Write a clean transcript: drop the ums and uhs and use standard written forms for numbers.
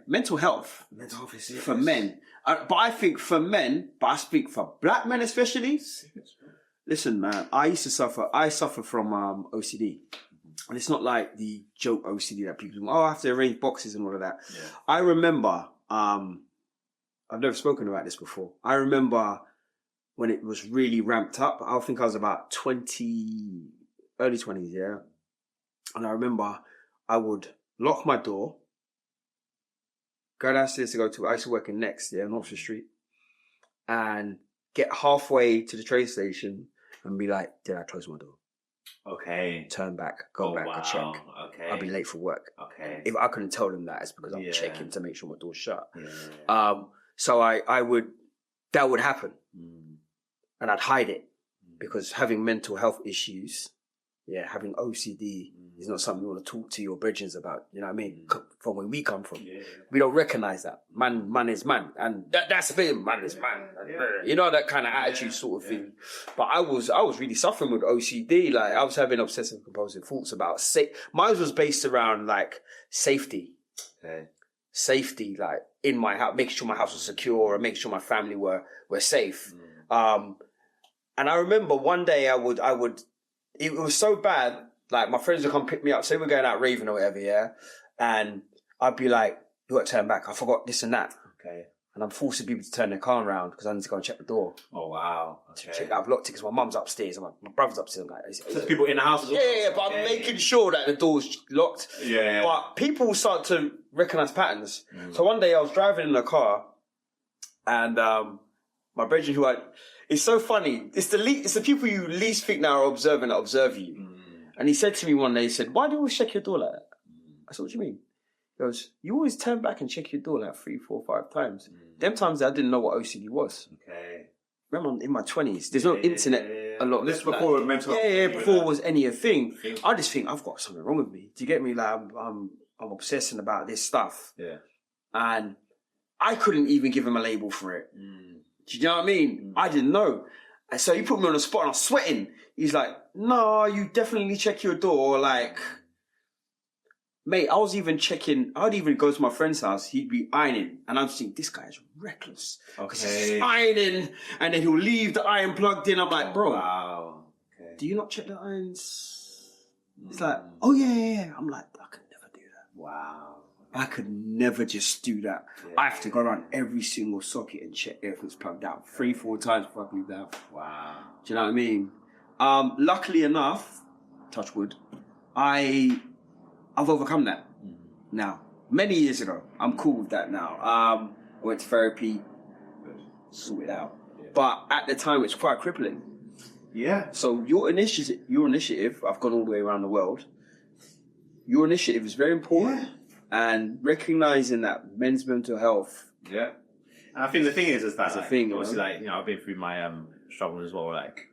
mental health is for men. But I think for men, but I speak for black men especially. Listen, man, I suffer from OCD. And it's not like the joke OCD that people do. I have to arrange boxes and all of that. Yeah. I remember, I've never spoken about this before. I remember when it was really ramped up. I think I was about early 20s, yeah. And I remember I would lock my door, go downstairs I used to work in Next, on Oxford Street, and get halfway to the train station and be like, did I close my door? Okay. Turn back, go back and check. Okay. I'll be late for work. Okay. If I couldn't tell them that, it's because I'm checking to make sure my door's shut. Yeah. So that would happen. And I'd hide it because having mental health issues, having OCD is not something you want to talk to your brethren about. You know what I mean? From where we come from, we don't recognize that man is man, and that's the thing. Man is man. You know, that kind of attitude sort of thing. But I was really suffering with OCD. Like I was having obsessive compulsive thoughts about mine was based around like safety. Safety, like in my house, making sure my house was secure and making sure my family were safe. And I remember one day it was so bad, like my friends would come pick me up, say we're going out raving or whatever, and I'd be like, you got to turn back, I forgot this and that. Okay. And I'm forcing people to turn their car around because I need to go and check the door. Oh, wow. Okay. Check, I've locked it because my mum's upstairs and my brother's upstairs. I'm like, so there's people in the house as well? Yeah, but I'm making sure that the door's locked. Yeah. But people start to recognise patterns. So one day I was driving in a car and my brethren it's so funny. It's the people you least think now are observing that observe you. And he said to me one day, he said, why do you always check your door like that? I said, what do you mean? He goes, you always turn back and check your door like 3, 4, 5 times. Them times I didn't know what OCD was. Okay. Remember, in my 20s, there's no internet a lot. This before mental health. Yeah, before it was any thing. I just think I've got something wrong with me. Do you get me? Like I'm obsessing about this stuff. Yeah. And I couldn't even give him a label for it. Do you know what I mean? I didn't know. And so he put me on the spot and I was sweating. He's like, no, you definitely check your door. Like, mate, I'd even go to my friend's house. He'd be ironing. And I'm just thinking, this guy's reckless. Because he's ironing. And then he'll leave the iron plugged in. I'm like, bro, do you not check the irons? He's like, oh, yeah. I'm like, I could never do that. Wow. I could never just do that. Yeah. I have to go around every single socket and check if it's plugged out 3, 4 times before I leave the house. Wow. Do you know what I mean? Luckily enough, touch wood, I've overcome that now. Many years ago. I'm cool with that now. I went to therapy, sorted out. Yeah. But at the time, it's quite crippling. Yeah. So your initiative, I've gone all the way around the world. Your initiative is very important. Yeah. And recognizing that men's mental health. Yeah. And I think the thing is that that's a thing, obviously, like, I've been through my struggle as well. Like,